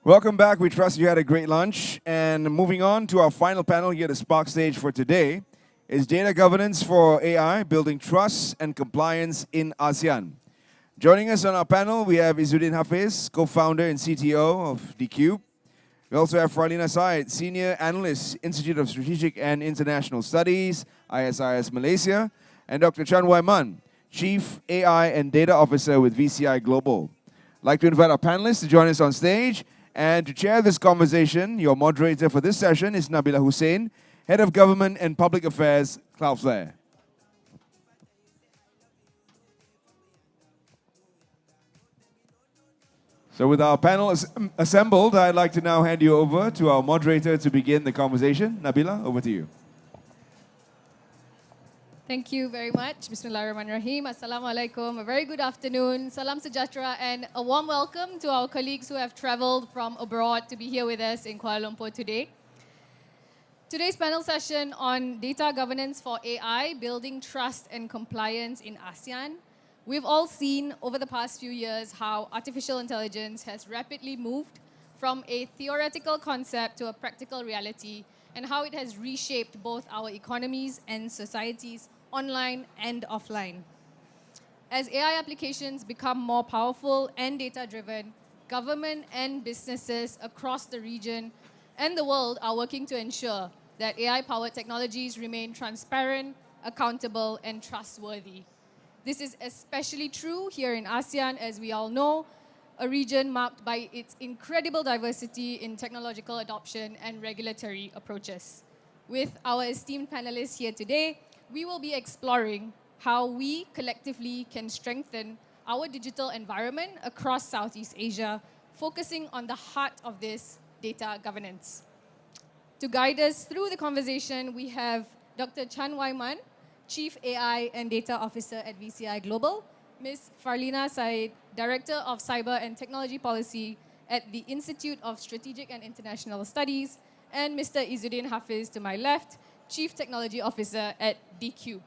Welcome back. We trust you had a great lunch. And moving on to our final panel here at the Spark stage for today is Data Governance for AI, Building Trust and Compliance in ASEAN. Joining us on our panel, we have Izzudin Hafiz, co-founder and CTO of Decube. We also have Farlina, Senior Analyst, Institute of Strategic and International Studies, ISIS Malaysia, and Dr. Chan Wai Man, Chief AI and Data Officer with VCI Global. I'd like to invite our panelists to join us on stage. And to chair this conversation, your moderator for this session is Nabila Hussain, Head of Government and Public Affairs, Cloudflare. So with our panel assembled, I'd like to now hand you over to our moderator to begin the conversation. Nabila, over to you. Thank you very much. Bismillahirrahmanirrahim. Assalamualaikum. A very good afternoon. Salam sejahtera and a warm welcome to our colleagues who have traveled from abroad to be here with us in Kuala Lumpur today. Today's panel session on data governance for AI, building trust and compliance in ASEAN. We've all seen over the past few years how artificial intelligence has rapidly moved from a theoretical concept to a practical reality, and how it has reshaped both our economies and societies online and offline. As AI applications become more powerful and data-driven, government and businesses across the region and the world are working to ensure that AI-powered technologies remain transparent, accountable, and trustworthy. This is especially true here in ASEAN, as we all know, a region marked by its incredible diversity in technological adoption and regulatory approaches. With our esteemed panelists here today, we will be exploring how we collectively can strengthen our digital environment across Southeast Asia, focusing on the heart of this, data governance. To guide us through the conversation, we have Dr. Chan Wai Man, Chief AI and Data Officer at VCI Global, Ms. Farlina, Director of Cyber and Technology Policy at the Institute of Strategic and International Studies, and Mr. Izzudin Hafiz to my left, Chief Technology Officer at Decube.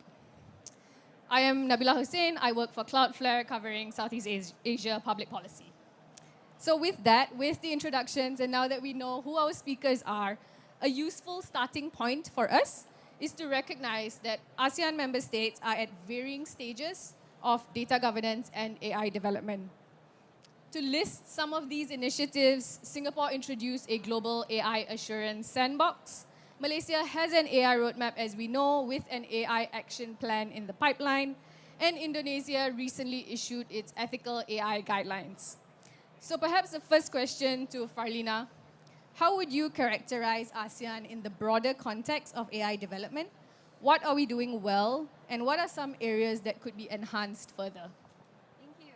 I am Nabila Hussain. I work for Cloudflare, covering Southeast Asia public policy. So with that, with the introductions, and now that we know who our speakers are, a useful starting point for us is to recognize that ASEAN member states are at varying stages of data governance and AI development. To list some of these initiatives, Singapore introduced a global AI assurance sandbox. Malaysia has an AI roadmap, as we know, with an AI action plan in the pipeline. And Indonesia recently issued its ethical AI guidelines. So perhaps the first question to Farlina, how would you characterize ASEAN in the broader context of AI development? What are we doing well, and what are some areas that could be enhanced further? Thank you.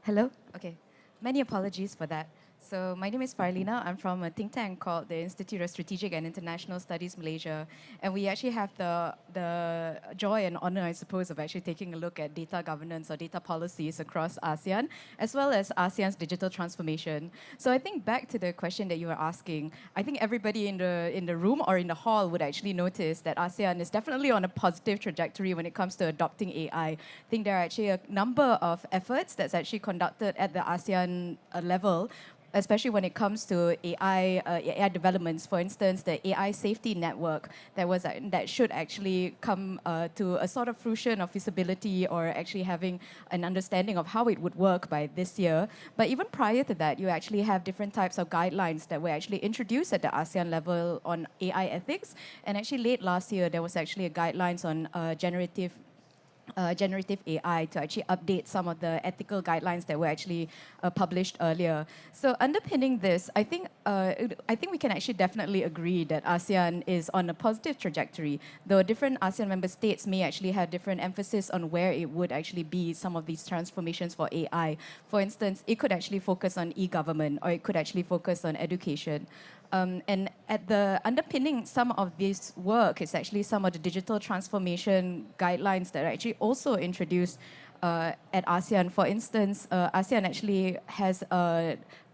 Hello? Okay. Many apologies for that. So my name is Farlina. I'm from a think tank called the Institute of Strategic and International Studies Malaysia. And we actually have the joy and honor, I suppose, of actually taking a look at data governance or data policies across ASEAN, as well as ASEAN's digital transformation. So I think back to the question that you were asking, I think everybody in the room or in the hall would actually notice that ASEAN is definitely on a positive trajectory when it comes to adopting AI. I think there are actually a number of efforts that's actually conducted at the ASEAN level, especially when it comes to AI developments. For instance, the AI safety network that should actually come to a sort of fruition of feasibility or actually having an understanding of how it would work by this year. But even prior to that, you actually have different types of guidelines that were actually introduced at the ASEAN level on AI ethics. And actually late last year, there was actually a guidelines on generative AI to actually update some of the ethical guidelines that were actually published earlier. So underpinning this, I think we can actually definitely agree that ASEAN is on a positive trajectory, though different ASEAN member states may actually have different emphasis on where it would actually be some of these transformations for AI. For instance, it could actually focus on e-government, or it could actually focus on education. And at the underpinning some of this work is actually some of the digital transformation guidelines that are actually also introduced at ASEAN. For instance, ASEAN actually has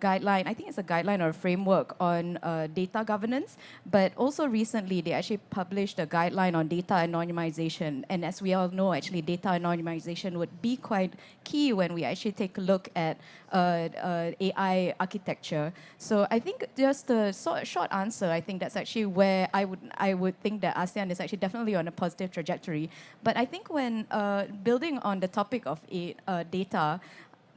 guideline, I think it's a guideline or a framework on data governance, but also recently they actually published a guideline on data anonymization. And as we all know, actually data anonymization would be quite key when we actually take a look at AI architecture. So I think just a short answer, I think that's actually where I would think that ASEAN is actually definitely on a positive trajectory. But I think when building on the topic of data,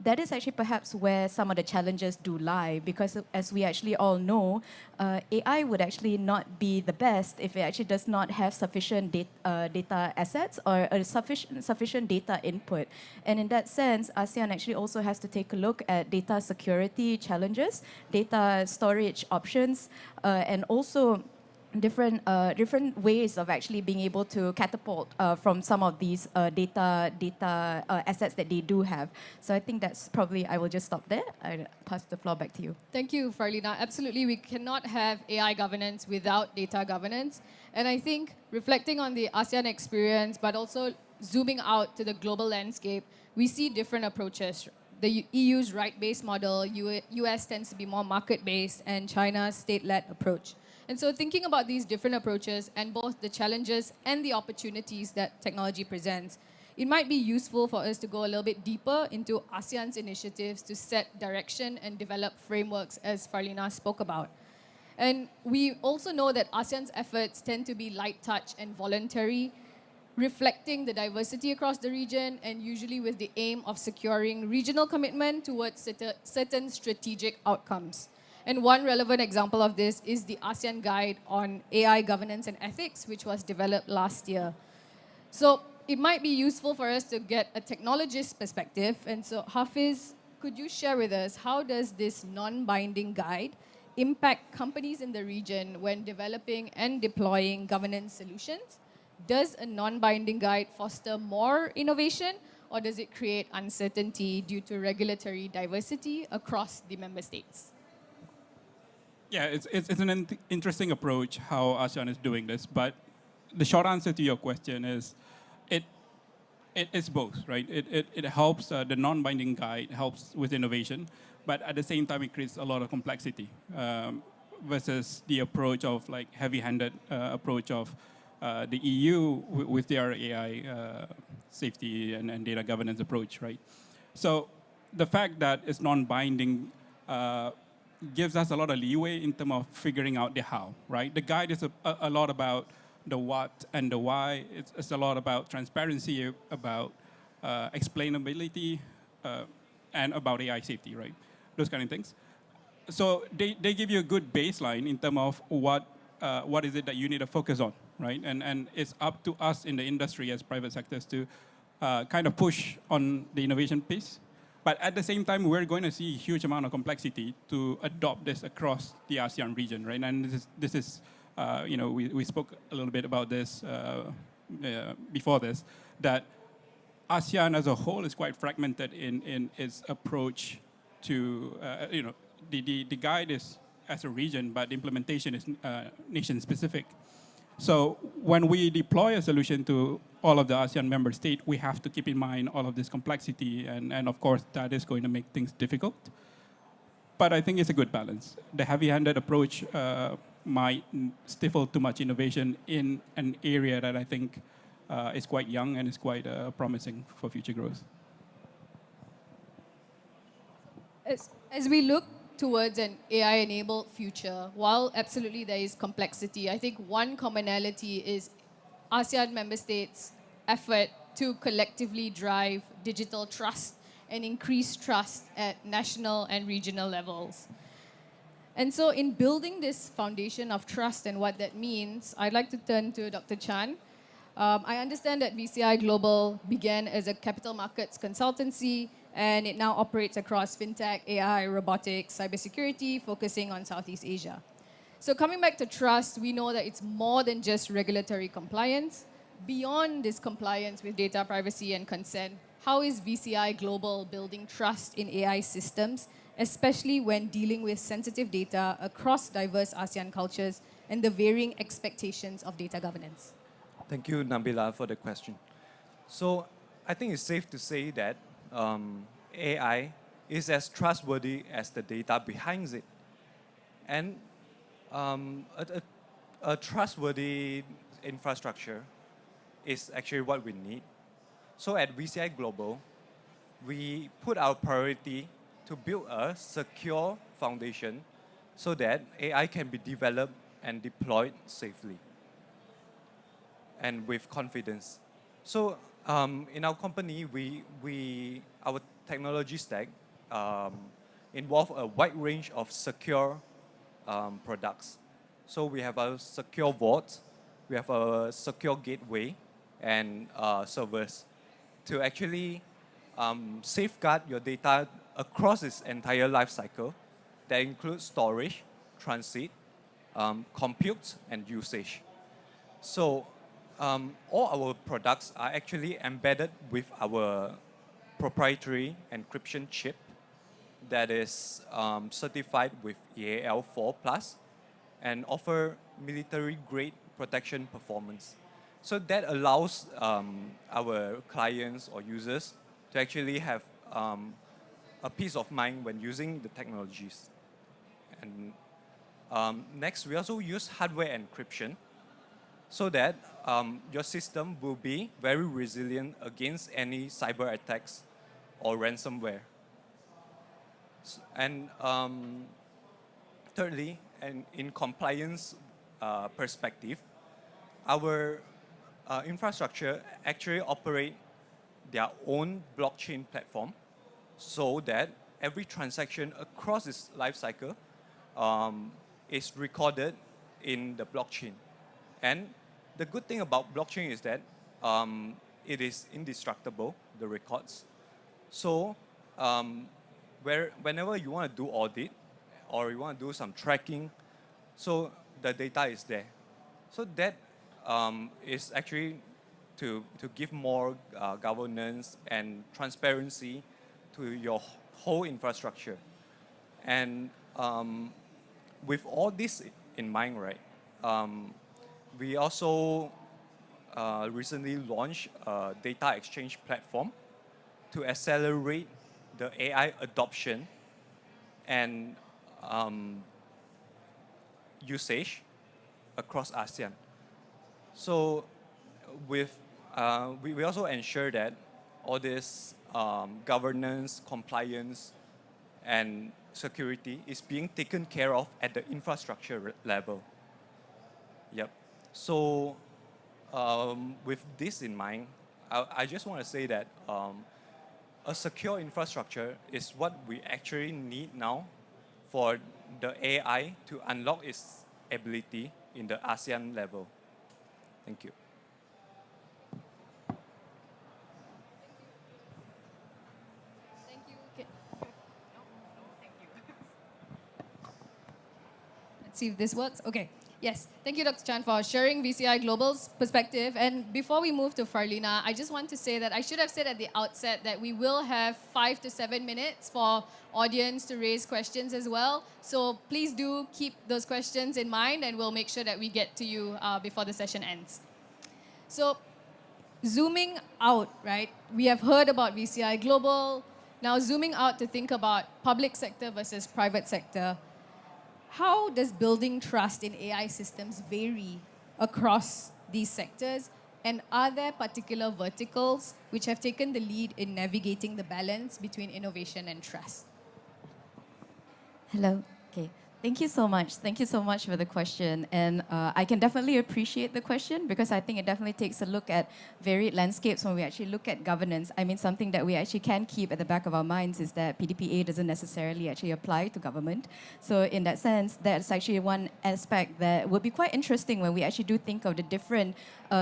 that is actually perhaps where some of the challenges do lie, because as we actually all know, AI would actually not be the best if it actually does not have sufficient data assets or a sufficient data input. And in that sense, ASEAN actually also has to take a look at data security challenges, data storage options, and also different ways of actually being able to catapult from some of these data assets that they do have. So I think that's probably, I will just stop there. I pass the floor back to you. Thank you, Farlina. Absolutely, we cannot have AI governance without data governance. And I think reflecting on the ASEAN experience, but also zooming out to the global landscape, we see different approaches. The EU's right-based model, US tends to be more market-based, and China's state-led approach. And so thinking about these different approaches and both the challenges and the opportunities that technology presents, it might be useful for us to go a little bit deeper into ASEAN's initiatives to set direction and develop frameworks, as Farlina spoke about. And we also know that ASEAN's efforts tend to be light touch and voluntary, reflecting the diversity across the region and usually with the aim of securing regional commitment towards certain strategic outcomes. And one relevant example of this is the ASEAN Guide on AI Governance and Ethics, which was developed last year. So it might be useful for us to get a technologist perspective. And so Hafiz, could you share with us how does this non-binding guide impact companies in the region when developing and deploying governance solutions? Does a non-binding guide foster more innovation, or does it create uncertainty due to regulatory diversity across the member states? Yeah, it's an interesting approach how ASEAN is doing this, but the short answer to your question is it's both, right? It helps, the non-binding guide helps with innovation, but at the same time it creates a lot of complexity versus the approach of like heavy-handed approach of the EU with their AI safety and data governance approach, right? So the fact that it's non-binding gives us a lot of leeway in terms of figuring out the how, right? The guide is a lot about the what and the why. It's a lot about transparency, about explainability, and about AI safety, right? Those kind of things. So they give you a good baseline in terms of what is it that you need to focus on, right? And it's up to us in the industry as private sectors to kind of push on the innovation piece. But at the same time, we're going to see a huge amount of complexity to adopt this across the ASEAN region, right? And this is we spoke a little bit about this before this, that ASEAN as a whole is quite fragmented in its approach to, the guide is as a region, but the implementation is nation-specific. So when we deploy a solution to all of the ASEAN member states, we have to keep in mind all of this complexity, and of course, that is going to make things difficult. But I think it's a good balance. The heavy-handed approach might stifle too much innovation in an area that I think is quite young and is quite promising for future growth. As we look towards an AI-enabled future, while absolutely there is complexity, I think one commonality is ASEAN member states' effort to collectively drive digital trust and increase trust at national and regional levels. And so in building this foundation of trust and what that means, I'd like to turn to Dr. Chan. I understand that VCI Global began as a capital markets consultancy, and it now operates across fintech, AI, robotics, cybersecurity, focusing on Southeast Asia. So coming back to trust, we know that it's more than just regulatory compliance. Beyond this compliance with data privacy and consent, how is VCI Global building trust in AI systems, especially when dealing with sensitive data across diverse ASEAN cultures and the varying expectations of data governance? Thank you, Nabila, for the question. So I think it's safe to say that AI is as trustworthy as the data behind it. And a trustworthy infrastructure is actually what we need. So at VCI Global, we put our priority to build a secure foundation so that AI can be developed and deployed safely and with confidence. So in our company, our technology stack involve a wide range of secure products. So we have a secure vault, we have a secure gateway, and servers to actually safeguard your data across its entire life cycle. That includes storage, transit, compute, and usage. So all our products are actually embedded with our proprietary encryption chip that is certified with EAL4+ and offer military-grade protection performance. So that allows our clients or users to actually have a peace of mind when using the technologies. And next, we also use hardware encryption so that your system will be very resilient against any cyber attacks or ransomware. And thirdly, and in compliance perspective, our infrastructure actually operate their own blockchain platform so that every transaction across its life cycle is recorded in the blockchain. And the good thing about blockchain is that it is indestructible, the records. So whenever you want to do audit or you want to do some tracking, so the data is there. So that is actually to give more governance and transparency to your whole infrastructure. And with all this in mind, right, we also recently launched a data exchange platform to accelerate the AI adoption and usage across ASEAN. So we also ensure that all this governance, compliance, and security is being taken care of at the infrastructure level. Yep. So with this in mind, I just want to say that a secure infrastructure is what we actually need now for the AI to unlock its ability in the ASEAN level. Thank you. Thank you. Let's see if this works. Okay. Yes. Thank you, Dr. Chan, for sharing VCI Global's perspective. And before we move to Farlina, I just want to say that I should have said at the outset that we will have 5 to 7 minutes for audience to raise questions as well. So please do keep those questions in mind, and we'll make sure that we get to you before the session ends. So zooming out, right? We have heard about VCI Global. Now zooming out to think about public sector versus private sector. How does building trust in AI systems vary across these sectors? And are there particular verticals which have taken the lead in navigating the balance between innovation and trust? Hello. Okay. Thank you so much. Thank you so much for the question. And I can definitely appreciate the question because I think it definitely takes a look at varied landscapes when we actually look at governance. I mean, something that we actually can keep at the back of our minds is that PDPA doesn't necessarily actually apply to government. So in that sense, that's actually one aspect that would be quite interesting when we actually do think of the different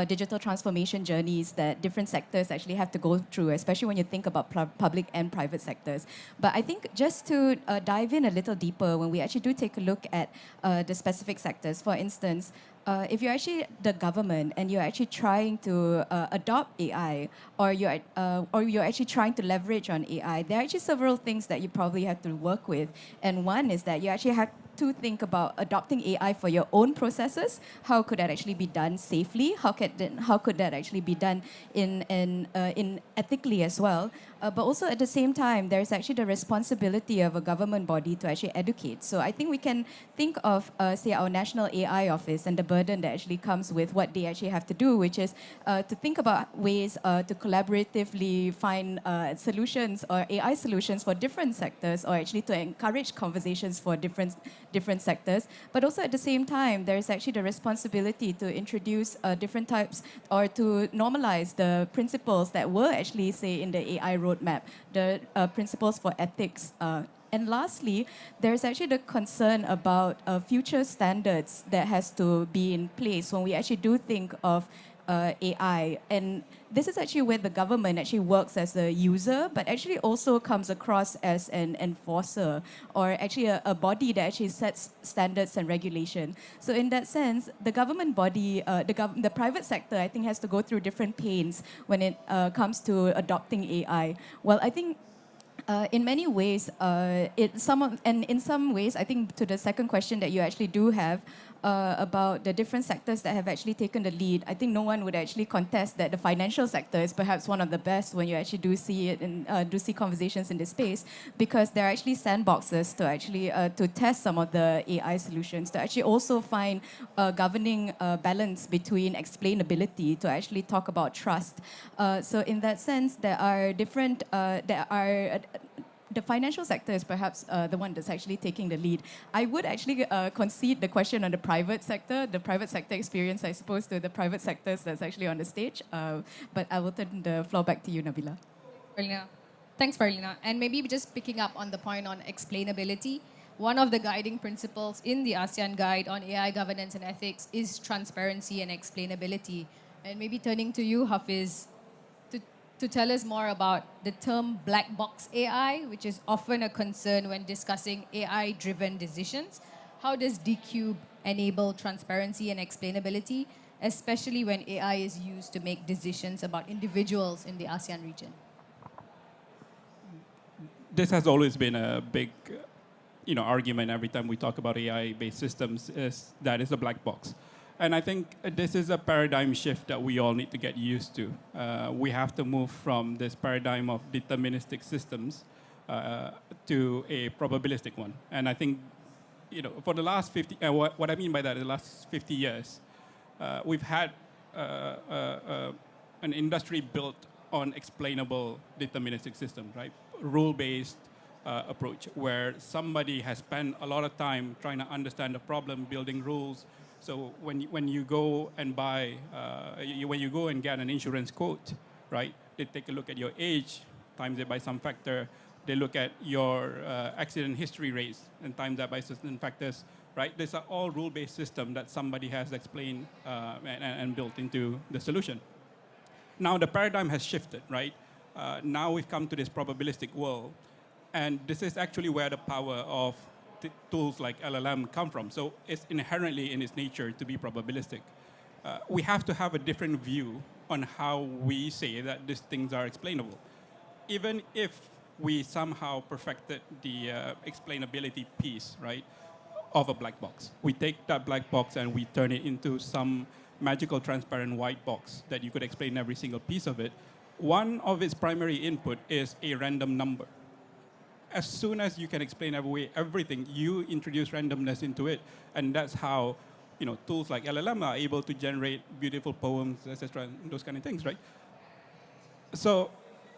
digital transformation journeys that different sectors actually have to go through, especially when you think about public and private sectors. But I think just to dive in a little deeper, when we actually do take a look at the specific sectors, for instance, if you're actually the government and you're actually trying to adopt AI, or you're actually trying to leverage on AI, there are actually several things that you probably have to work with. And one is that you actually have to think about adopting AI for your own processes. How could that actually be done safely? How could that actually be done in ethically as well? but also at the same time, there's actually the responsibility of a government body to actually educate. So I think we can think of, say, our National AI Office and the burden that actually comes with what they actually have to do, which is to think about ways to collaboratively find solutions or AI solutions for different sectors, or actually to encourage conversations for different sectors. But also at the same time, there's actually the responsibility to introduce different types or to normalize the principles that were actually, say, in the AI roadmap, the principles for ethics. And lastly, there's actually the concern about future standards that has to be in place when we actually do think of AI. And this is actually where the government actually works as a user, but actually also comes across as an enforcer, or actually a body that actually sets standards and regulation. So in that sense, the government body, the private sector, I think, has to go through different pains when it comes to adopting AI. Well, I think in many ways, in some ways, I think to the second question that you actually do have about the different sectors that have actually taken the lead, I think no one would actually contest that the financial sector is perhaps one of the best when you actually do see it and do see conversations in this space, because there are actually sandboxes to actually to test some of the AI solutions, to actually also find a governing balance between explainability, to actually talk about trust. So in that sense, there are different, the financial sector is perhaps the one that's actually taking the lead. I would actually concede the question on the private sector experience, I suppose, to the private sectors that's actually on the stage. But I will turn the floor back to you, Nabila. Farlina. Thanks, Farlina. And maybe just picking up on the point on explainability, one of the guiding principles in the ASEAN Guide on AI governance and ethics is transparency and explainability. And maybe turning to you, Hafiz, to tell us more about the term black box AI, which is often a concern when discussing AI-driven decisions. How does Decube enable transparency and explainability, especially when AI is used to make decisions about individuals in the ASEAN region? This has always been a big argument every time we talk about AI-based systems, is that it's a black box. And I think this is a paradigm shift that we all need to get used to. We have to move from this paradigm of deterministic systems to a probabilistic one. And I think, for the last 50, what I mean by that, the last 50 years, we've had an industry built on explainable deterministic systems, right? Rule-based approach, where somebody has spent a lot of time trying to understand the problem, building rules. So when you go and buy, when you go and get an insurance quote, right? They take a look at your age, times it by some factor. They look at your accident history rates and times that by certain factors, right? These are all rule-based systems that somebody has explained and built into the solution. Now the paradigm has shifted, right? Now we've come to this probabilistic world, and this is actually where the power of tools like LLM come from. So it's inherently in its nature to be probabilistic. We have to have a different view on how we say that these things are explainable. Even if we somehow perfected the explainability piece, right, of a black box. We take that black box and we turn it into some magical transparent white box that you could explain every single piece of it. One of its primary input is a random number. As soon as you can explain everything, you introduce randomness into it, and that's how, tools like LLM are able to generate beautiful poems, etc., those kind of things, right? So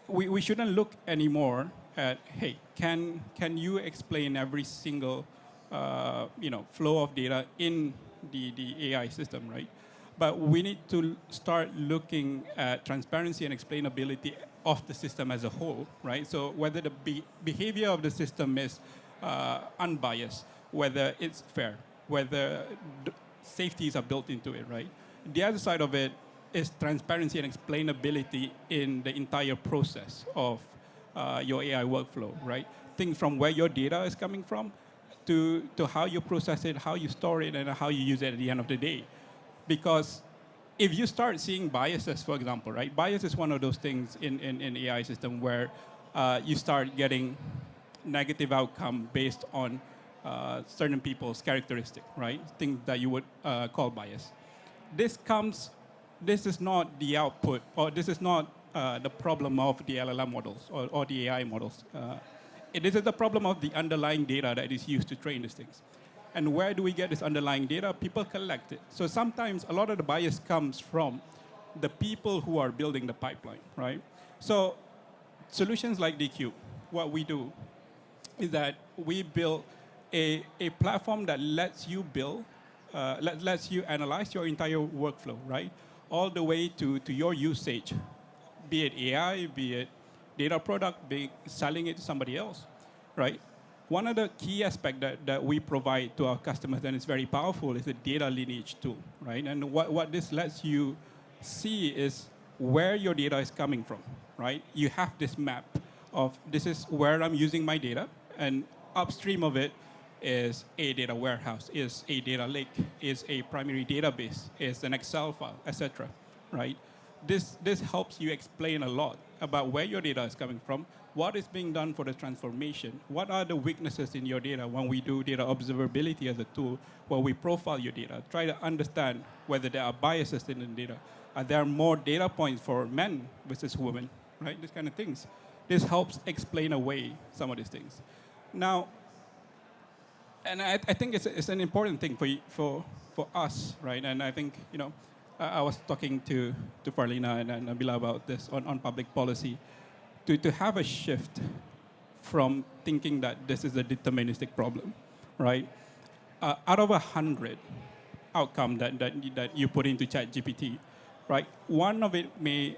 we shouldn't look anymore at, hey, can you explain every single flow of data in the AI system, right? But we need to start looking at transparency and explainability of the system as a whole, right? So whether the behavior of the system is unbiased, whether it's fair, whether safeties are built into it, right? The other side of it is transparency and explainability in the entire process of your AI workflow, right? Things from where your data is coming from to how you process it, how you store it, and how you use it at the end of the day. Because if you start seeing biases, for example, right? Bias is one of those things in AI system where you start getting negative outcome based on certain people's characteristic, right? Things that you would call bias. This is not the output, or this is not the problem of the LLM models or the AI models. It is the problem of the underlying data that is used to train these things. And where do we get this underlying data? People collect it. So sometimes a lot of the bias comes from the people who are building the pipeline, right? So solutions like Decube, what we do is that we build a platform that lets you build, lets you analyze your entire workflow, right? All the way to your usage, be it AI, be it data product, be it selling it to somebody else, right? One of the key aspects that we provide to our customers, and it's very powerful, is a data lineage tool, right? And what this lets you see is where your data is coming from, right? You have this map of this is where I'm using my data, and upstream of it is a data warehouse, is a data lake, is a primary database, is an Excel file, etc., right? This helps you explain a lot about where your data is coming from, what is being done for the transformation, what are the weaknesses in your data when we do data observability as a tool, where we profile your data, try to understand whether there are biases in the data. Are there more data points for men versus women, right? These kind of things. This helps explain away some of these things. Now, and I think it's an important thing for us, right? And I think, I was talking to Farlina and Nabila about this on public policy, to have a shift from thinking that this is a deterministic problem, right? Out of 100 outcome that you put into ChatGPT, right? One of it may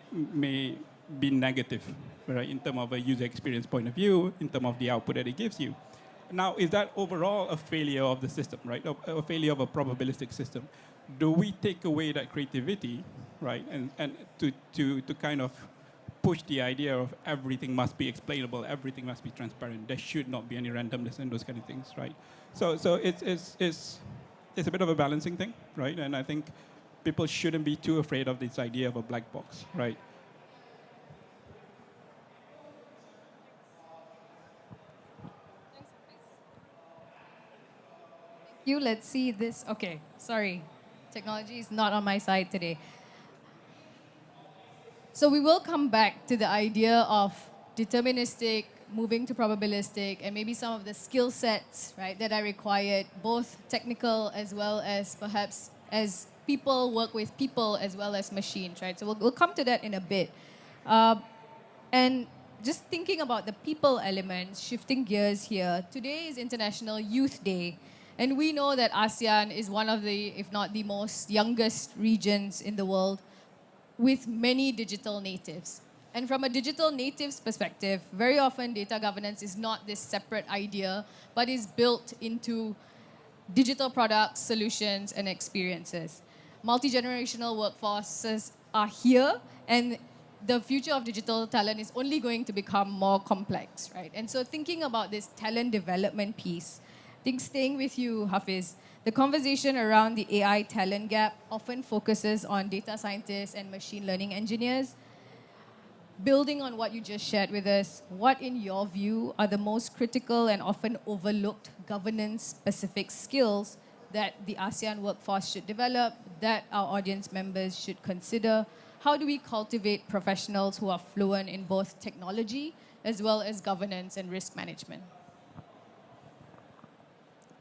be negative, right? In terms of a user experience point of view, in terms of the output that it gives you. Now, is that overall a failure of the system, right? A failure of a probabilistic system? Do we take away that creativity, right? And to kind of push the idea of everything must be explainable, everything must be transparent. There should not be any randomness and those kind of things, right? So it's a bit of a balancing thing, right? And I think people shouldn't be too afraid of this idea of a black box, right? Let's see this. Okay, sorry. Technology is not on my side today. So we will come back to the idea of deterministic, moving to probabilistic, and maybe some of the skill sets, right, that are required, both technical as well as perhaps as people work with people as well as machines, right? So we'll come to that in a bit. And just thinking about the people element, shifting gears here, today is International Youth Day. And we know that ASEAN is one of the, if not the most youngest regions in the world with many digital natives. And from a digital natives perspective, very often data governance is not this separate idea, but is built into digital products, solutions, and experiences. Multi-generational workforces are here, and the future of digital talent is only going to become more complex, right? And so thinking about this talent development piece, I think staying with you, Hafiz, the conversation around the AI talent gap often focuses on data scientists and machine learning engineers. Building on what you just shared with us, what in your view are the most critical and often overlooked governance-specific skills that the ASEAN workforce should develop, that our audience members should consider? How do we cultivate professionals who are fluent in both technology as well as governance and risk management?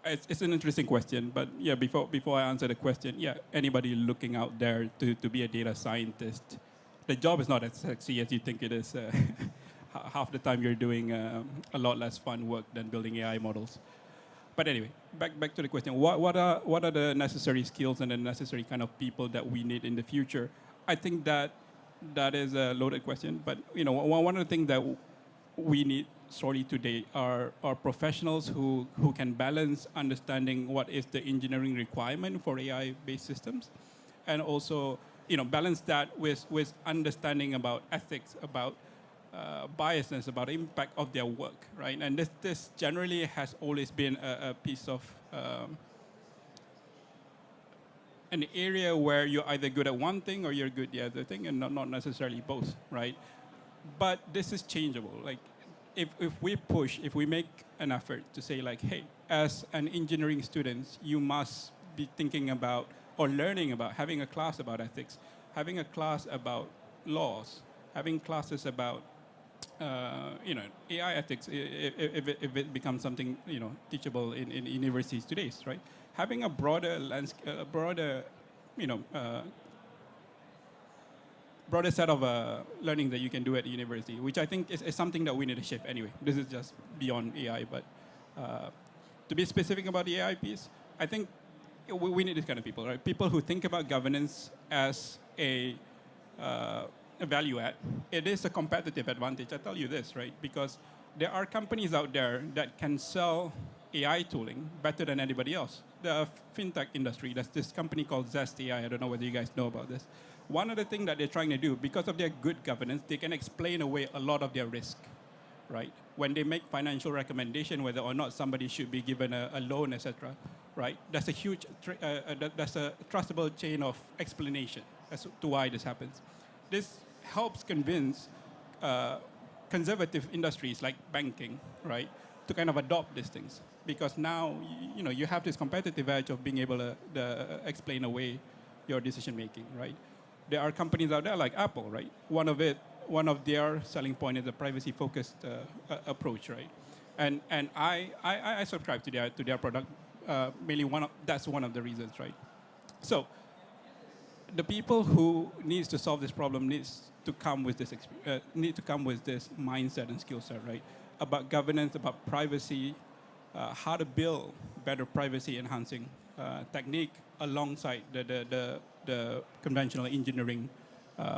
It's an interesting question, but yeah, before I answer the question, yeah, anybody looking out there to be a data scientist, the job is not as sexy as you think it is. Half the time you're doing a lot less fun work than building AI models. But anyway, back to the question. What are the necessary skills and the necessary kind of people that we need in the future? I think that is a loaded question, but one of the things that we need sorely today are professionals who can balance understanding what is the engineering requirement for AI-based systems, and also balance that with understanding about ethics, about biasness, about impact of their work, right? And this generally has always been a piece of an area where you're either good at one thing or you're good at the other thing, and not necessarily both, right? But this is changeable. Like, if we make an effort to say like, hey, as an engineering student, you must be thinking about or learning about having a class about ethics, having a class about laws, having classes about AI ethics, if it becomes something teachable in universities today, right? Having a broader you know, uh, broader set of learning that you can do at university, which I think is something that we need to shift anyway. This is just beyond AI, but to be specific about the AI piece, I think we need these kind of people, right? People who think about governance as a value add. It is a competitive advantage. I tell you this, right? Because there are companies out there that can sell AI tooling better than anybody else. The fintech industry, there's this company called Zest AI. I don't know whether you guys know about this. One of the things that they're trying to do, because of their good governance, they can explain away a lot of their risk, right? When they make financial recommendation, whether or not somebody should be given a loan, etc., right? That's a huge, that's a trustable chain of explanation as to why this happens. This helps convince conservative industries like banking, right, to kind of adopt these things, because now you have this competitive edge of being able to explain away your decision making, right? There are companies out there like Apple, right? One of their selling point is a privacy-focused approach, right? And I subscribe to their product. Mainly that's one of the reasons, right? So the people who needs to solve this problem needs to come with this mindset and skill set, right? About governance, about privacy, how to build better privacy enhancing technique alongside the conventional engineering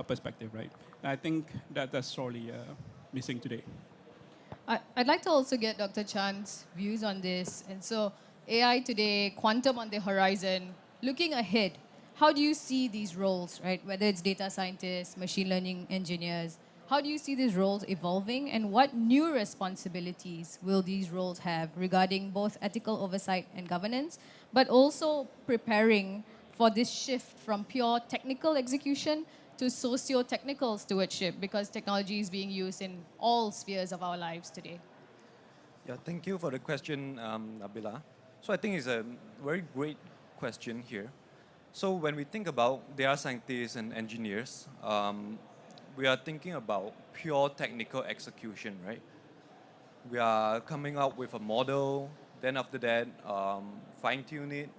perspective, right? And I think that's sorely missing today. I'd like to also get Dr. Chan's views on this. And so, AI today, quantum on the horizon. Looking ahead, how do you see these roles, right? Whether it's data scientists, machine learning engineers, how do you see these roles evolving, and what new responsibilities will these roles have regarding both ethical oversight and governance, but also preparing for this shift from pure technical execution to socio-technical stewardship, because technology is being used in all spheres of our lives today? Yeah, thank you for the question, Nabila. So I think it's a very great question here. So when we think about data scientists and engineers, we are thinking about pure technical execution, right? We are coming up with a model, then after that, fine-tune it,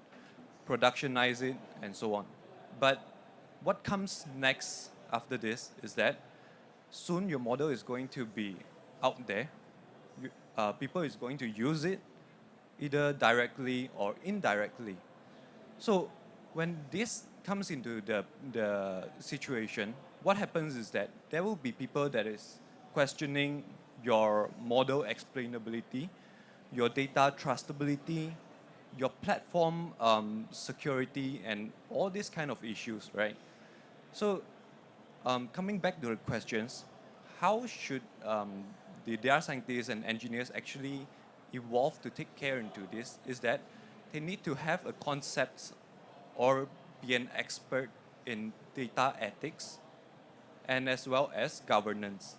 productionize it, and so on. But what comes next after this is that soon your model is going to be out there. People is going to use it either directly or indirectly. So when this comes into the situation, what happens is that there will be people that is questioning your model explainability, your data trustability, your platform security, and all these kind of issues, right? So coming back to the questions, how should the data scientists and engineers actually evolve to take care into this is that they need to have a concept or be an expert in data ethics and as well as governance.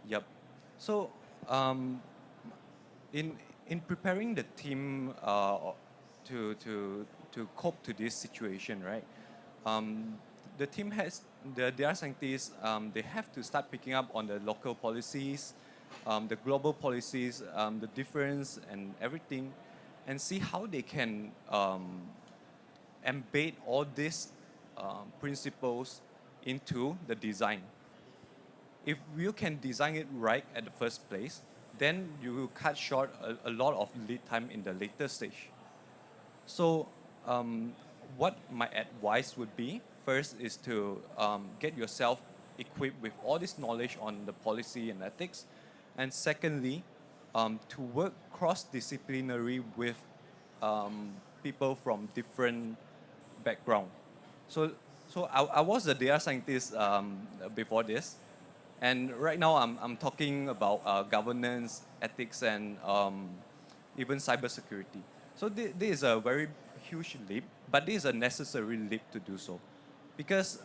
Yep. So in preparing the team to cope to this situation, right? The team has the data scientists. They have to start picking up on the local policies, the global policies, the difference and everything, and see how they can embed all these principles into the design. If you can design it right at the first place, then you will cut short a lot of lead time in the later stage. So what my advice would be, first is to get yourself equipped with all this knowledge on the policy and ethics. And secondly, to work cross-disciplinary with people from different background. So I was a data scientist before this. And right now I'm talking about governance, ethics, and even cybersecurity. So this is a very huge leap, but this is a necessary leap to do so. Because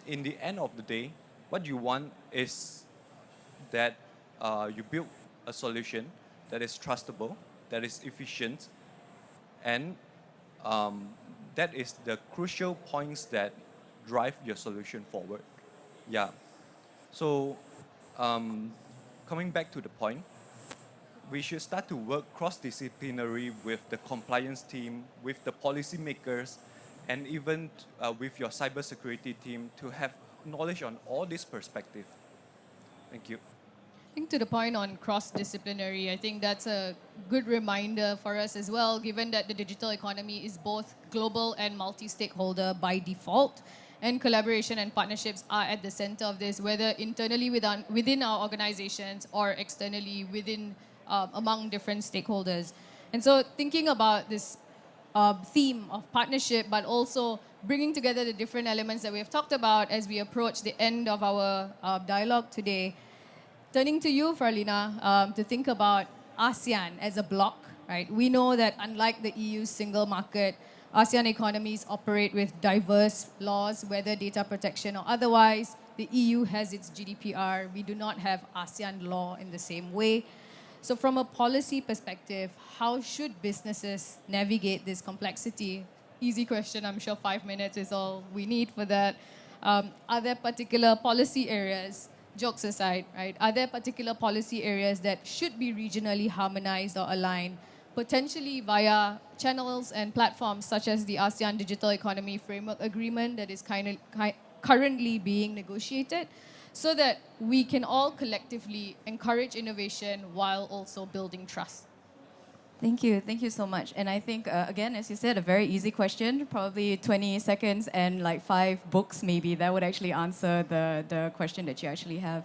in the end of the day, what you want is that you build a solution that is trustable, that is efficient, and that is the crucial points that drive your solution forward. Yeah. So, coming back to the point, we should start to work cross-disciplinary with the compliance team, with the policymakers, and even with your cybersecurity team to have knowledge on all this perspective. Thank you. I think to the point on cross-disciplinary, I think that's a good reminder for us as well, given that the digital economy is both global and multi-stakeholder by default. And collaboration and partnerships are at the center of this, whether internally within our organizations or externally within among different stakeholders. And so thinking about this theme of partnership, but also bringing together the different elements that we have talked about as we approach the end of our dialogue today. Turning to you, Farlina, to think about ASEAN as a bloc, right? We know that unlike the EU's single market, ASEAN economies operate with diverse laws, whether data protection or otherwise. The EU has its GDPR. We do not have ASEAN law in the same way. So from a policy perspective, how should businesses navigate this complexity? Easy question, I'm sure 5 minutes is all we need for that. Are there particular policy areas, jokes aside, right? Are there particular policy areas that should be regionally harmonized or aligned, potentially via channels and platforms such as the ASEAN Digital Economy Framework Agreement that is currently being negotiated, so that we can all collectively encourage innovation while also building trust? Thank you so much. And I think, again, as you said, a very easy question, probably 20 seconds and like 5 books maybe, that would actually answer the question that you actually have.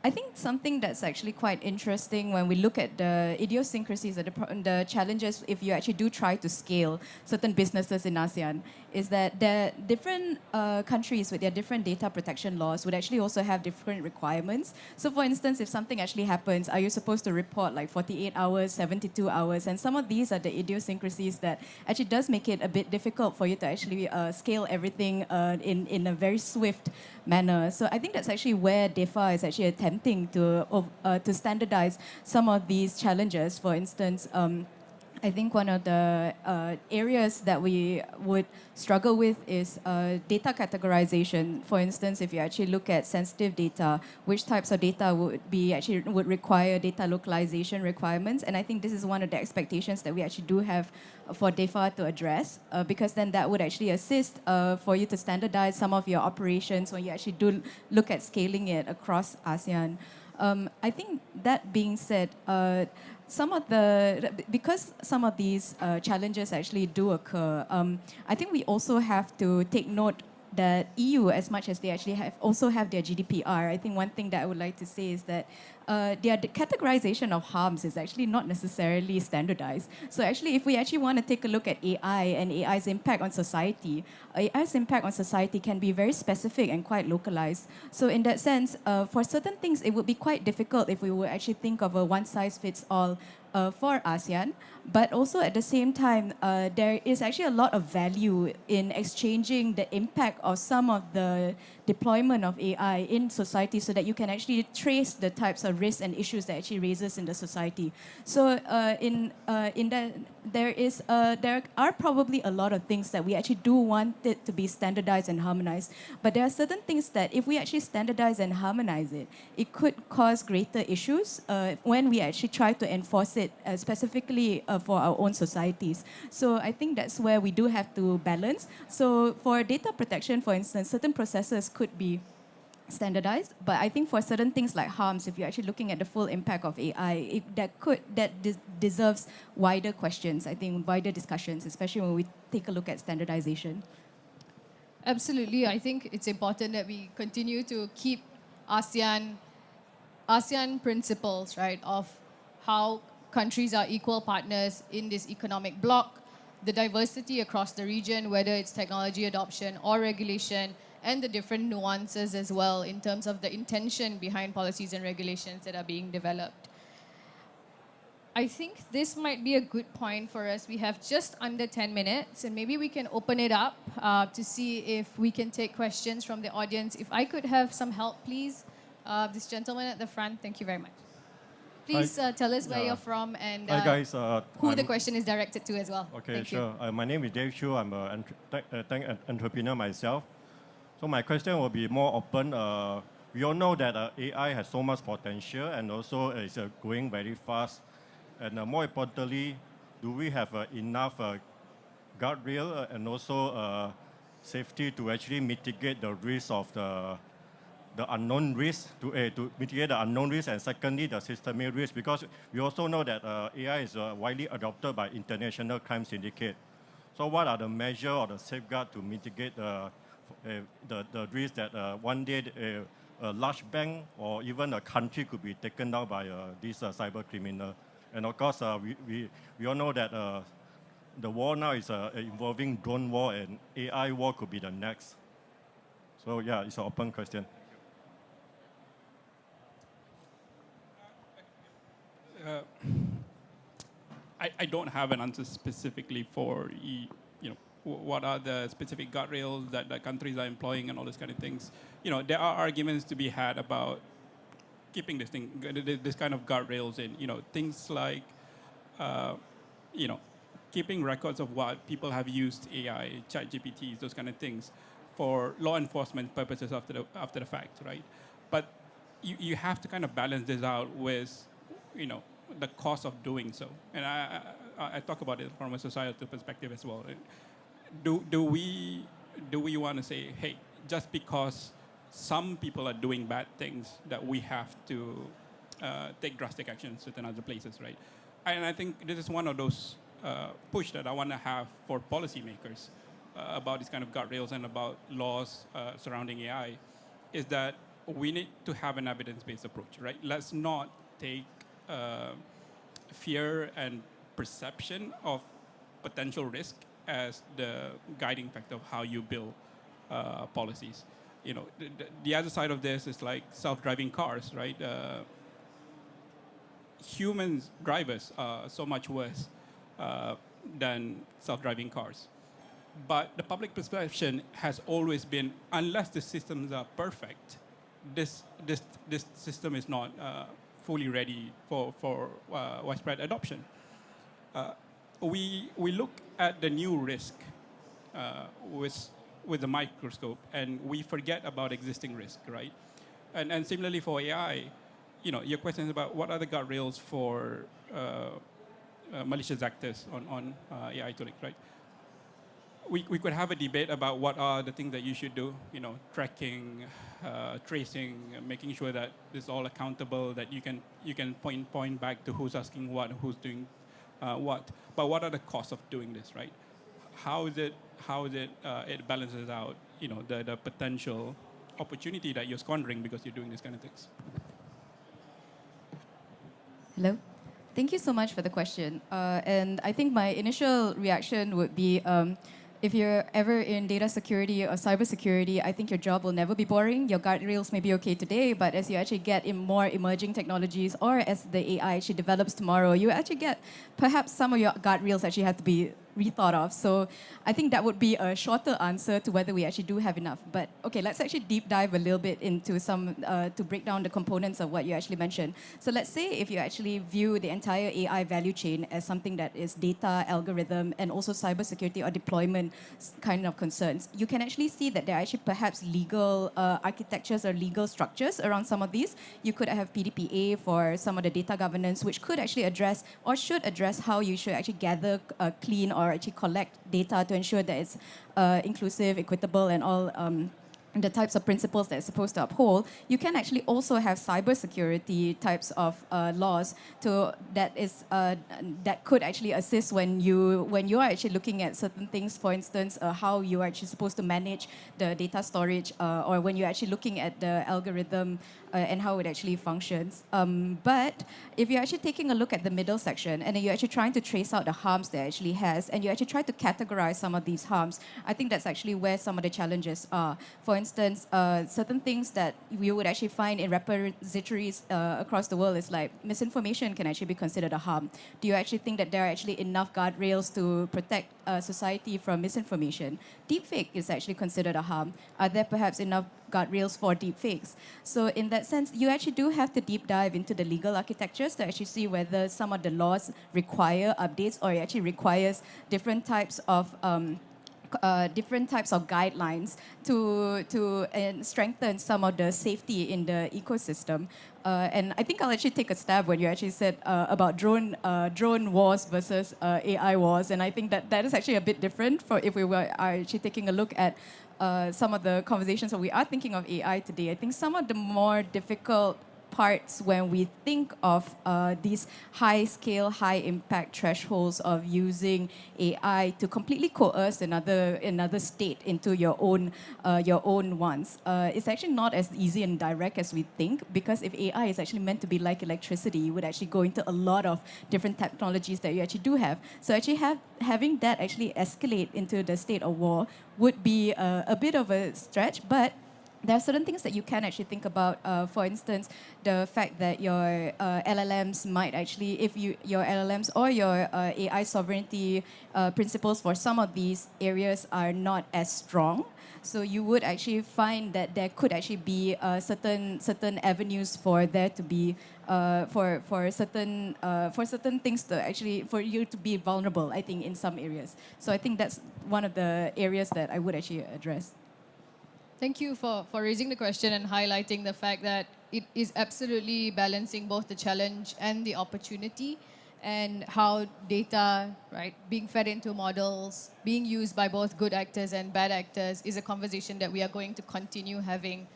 I think something that's actually quite interesting when we look at the idiosyncrasies and the challenges if you actually do try to scale certain businesses in ASEAN is that the different countries with their different data protection laws would actually also have different requirements. So for instance, if something actually happens, are you supposed to report like 48 hours, 72 hours? And some of these are the idiosyncrasies that actually does make it a bit difficult for you to actually scale everything in a very swift manner. So I think that's actually where DEFA is actually attempting to standardize some of these challenges. For instance, I think one of the areas that we would struggle with is data categorization. For instance, if you actually look at sensitive data, which types of data would require data localization requirements? And I think this is one of the expectations that we actually do have for DEFA to address, because then that would actually assist for you to standardize some of your operations when you actually do look at scaling it across ASEAN. I think that being said, because some of these challenges actually do occur, I think we also have to take note that EU, as much as they actually also have their GDPR, I think one thing that I would like to say is that their categorization of harms is actually not necessarily standardized. So actually, if we actually want to take a look at AI and AI's impact on society, AI's impact on society can be very specific and quite localized. So in that sense, for certain things, it would be quite difficult if we would actually think of a one-size-fits-all for ASEAN. But also at the same time, there is actually a lot of value in exchanging the impact of some of the deployment of AI in society so that you can actually trace the types of risks and issues that actually raises in the society. So in that, there are probably a lot of things that we actually do want it to be standardized and harmonized. But there are certain things that if we actually standardize and harmonize it, it could cause greater issues when we actually try to enforce it specifically for our own societies. So I think that's where we do have to balance. So for data protection, for instance, certain processes could be standardized, but I think for certain things like harms, if you're actually looking at the full impact of AI, that deserves wider questions, I think wider discussions, especially when we take a look at standardization. Absolutely. I think it's important that we continue to keep ASEAN principles, right, of how countries are equal partners in this economic bloc, the diversity across the region, whether it's technology adoption or regulation, and the different nuances as well in terms of the intention behind policies and regulations that are being developed. I think this might be a good point for us. We have just under 10 minutes, and maybe we can open it up to see if we can take questions from the audience. If I could have some help, please. This gentleman at the front, thank you very much. Please tell us where you're from and Hi guys, who the question is directed to as well. Okay, Thank sure. you. My name is Dave Chu. I'm a tech entrepreneur myself. So my question will be more open. we all know that AI has so much potential and also is growing very fast. And more importantly, do we have enough guardrail and also safety to actually mitigate the risk of the unknown risk, to mitigate the unknown risk, and secondly, the systemic risk, because we also know that AI is widely adopted by international crime syndicate. So what are the measures or the safeguard to mitigate the risk that one day a large bank or even a country could be taken down by these cyber criminal? And of course, we all know that the war now is involving drone war, and AI war could be the next. So yeah, it's an open question. I don't have an answer specifically for what are the specific guardrails that countries are employing and all those kind of things. There are arguments to be had about keeping this kind of guardrails in. Things like keeping records of what people have used AI, ChatGPTs, those kind of things, for law enforcement purposes after the fact, right? But you have to kind of balance this out with the cost of doing so. And I talk about it from a societal perspective as well. Do we want to say, hey, just because some people are doing bad things, that we have to take drastic action in certain other places, right? And I think this is one of those push that I want to have for policymakers about these kind of guardrails and about laws surrounding AI, is that we need to have an evidence-based approach, right? Let's not take fear and perception of potential risk as the guiding factor of how you build policies. The other side of this is like self-driving cars, right? Humans drivers are so much worse than self-driving cars. But the public perception has always been, unless the systems are perfect, this system is not fully ready for widespread adoption. We look at the new risk with the microscope, and we forget about existing risk, right? And similarly for AI, your question is about what are the guardrails for malicious actors on AI tooling, right? We could have a debate about what are the things that you should do, tracking, tracing, making sure that it's all accountable, that you can point back to who's asking what, who's doing what. But what are the costs of doing this, right? How is it it balances out, the potential opportunity that you're squandering because you're doing these kind of things? Hello. Thank you so much for the question. And I think my initial reaction would be, if you're ever in data security or cybersecurity, I think your job will never be boring. Your guardrails may be okay today, but as you actually get in more emerging technologies, or as the AI actually develops tomorrow, you actually get perhaps some of your guardrails actually have to be rethought of. So I think that would be a shorter answer to whether we actually do have enough. But okay, let's actually deep dive a little bit into some, to break down the components of what you actually mentioned. So let's say if you actually view the entire AI value chain as something that is data, algorithm, and also cybersecurity or deployment kind of concerns, you can actually see that there are actually perhaps legal architectures or legal structures around some of these. You could have PDPA for some of the data governance, which could actually address or should address how you should actually gather, clean, or actually collect data to ensure that it's inclusive, equitable, and all the types of principles that it's supposed to uphold. You can actually also have cybersecurity types of laws that could actually assist when you are actually looking at certain things. For instance, how you are actually supposed to manage the data storage, or when you're actually looking at the algorithm and how it actually functions. But if you're actually taking a look at the middle section and then you're actually trying to trace out the harms that it actually has, and you actually try to categorize some of these harms, I think that's actually where some of the challenges are. For instance, certain things that we would actually find in repositories across the world is like misinformation can actually be considered a harm. Do you actually think that there are actually enough guardrails to protect society from misinformation? Deepfake is actually considered a harm. Are there perhaps enough guardrails for deepfakes? So in that sense, you actually do have to deep dive into the legal architectures to actually see whether some of the laws require updates or it actually requires different types of different types of guidelines to strengthen some of the safety in the ecosystem. And I think I'll actually take a stab when you actually said about drone wars versus AI wars, and I think that is actually a bit different for if we are actually taking a look at some of the conversations that we are thinking of AI today. I think some of the more difficult parts when we think of these high-scale, high-impact thresholds of using AI to completely coerce another state into your own ones. It's actually not as easy and direct as we think, because if AI is actually meant to be like electricity, you would actually go into a lot of different technologies that you actually do have. So actually having that actually escalate into the state of war would be a bit of a stretch, but there are certain things that you can actually think about. For instance, the fact that your LLMs might actually, if your LLMs or your AI sovereignty principles for some of these areas are not as strong. So you would actually find that there could actually be certain avenues for there to be for certain things to actually for you to be vulnerable, I think, in some areas. So I think that's one of the areas that I would actually address. Thank you for raising the question and highlighting the fact that it is absolutely balancing both the challenge and the opportunity, and how data, right, being fed into models, being used by both good actors and bad actors is a conversation that we are going to continue having.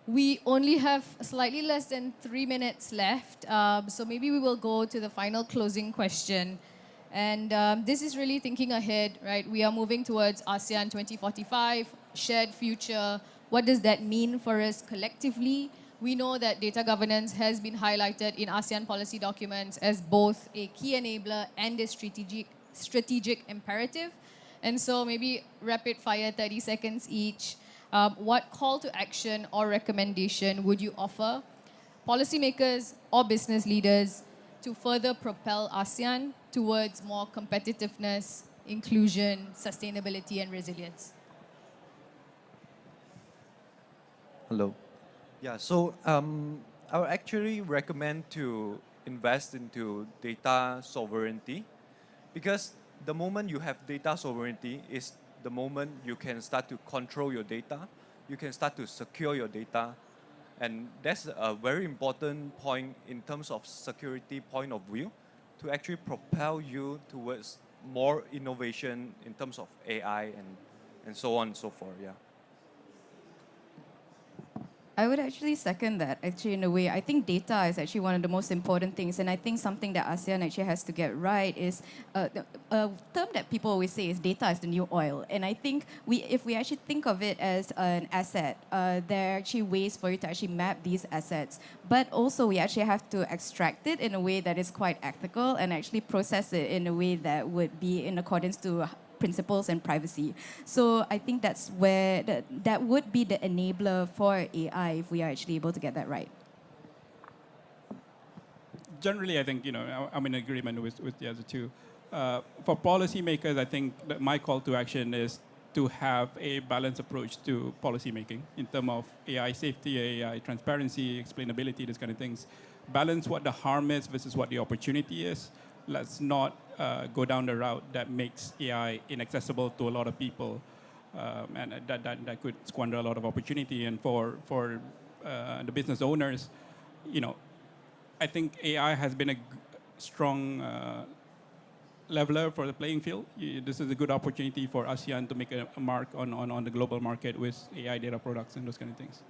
We only have slightly less than 3 minutes left, so maybe we will go to the final closing question. And this is really thinking ahead, right? We are moving towards ASEAN 2045, shared future. What does that mean for us collectively? We know that data governance has been highlighted in ASEAN policy documents as both a key enabler and a strategic imperative. And so maybe rapid fire, 30 seconds each. What call to action or recommendation would you offer policymakers or business leaders to further propel ASEAN towards more competitiveness, inclusion, sustainability, and resilience? Hello. Yeah, so I would actually recommend to invest into data sovereignty, because the moment you have data sovereignty is the moment you can start to control your data, you can start to secure your data, and that's a very important point in terms of security point of view to actually propel you towards more innovation in terms of AI and so on and so forth, yeah. I would actually second that, actually, in a way. I think data is actually one of the most important things, and I think something that ASEAN actually has to get right is a term that people always say is data is the new oil. And I think if we actually think of it as an asset, there are actually ways for you to actually map these assets. But also we actually have to extract it in a way that is quite ethical and actually process it in a way that would be in accordance to principles and privacy. So I think that's where that would be the enabler for AI if we are actually able to get that right. Generally, I think I'm in agreement with the other two. For policymakers, I think that my call to action is to have a balanced approach to policy making in terms of AI safety, AI transparency, explainability, these kind of things. Balance what the harm is versus what the opportunity is. Let's not go down the route that makes AI inaccessible to a lot of people, and that could squander a lot of opportunity. And for the business owners, I think AI has been a strong leveler for the playing field. This is a good opportunity for ASEAN to make a mark on the global market with AI data products and those kind of things.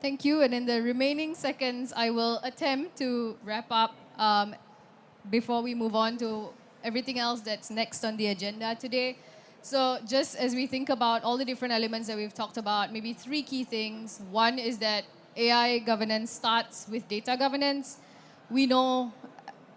Thank you. And in the remaining seconds, I will attempt to wrap up before we move on to everything else that's next on the agenda today. So just as we think about all the different elements that we've talked about, maybe 3 key things. One is that AI governance starts with data governance. We know,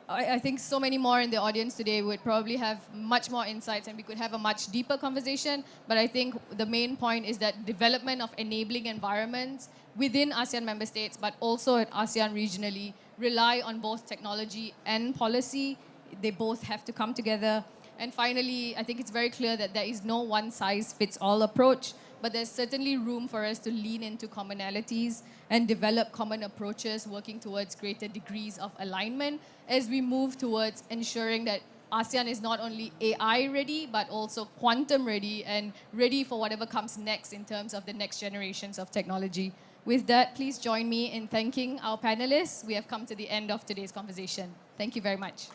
I think so many more in the audience today would probably have much more insights and we could have a much deeper conversation. But I think the main point is that development of enabling environments within ASEAN member states, but also at ASEAN regionally, rely on both technology and policy. They both have to come together. And finally, I think it's very clear that there is no one-size-fits-all approach, but there's certainly room for us to lean into commonalities and develop common approaches, working towards greater degrees of alignment as we move towards ensuring that ASEAN is not only AI ready, but also quantum ready and ready for whatever comes next in terms of the next generations of technology. With that, please join me in thanking our panelists. We have come to the end of today's conversation. Thank you very much.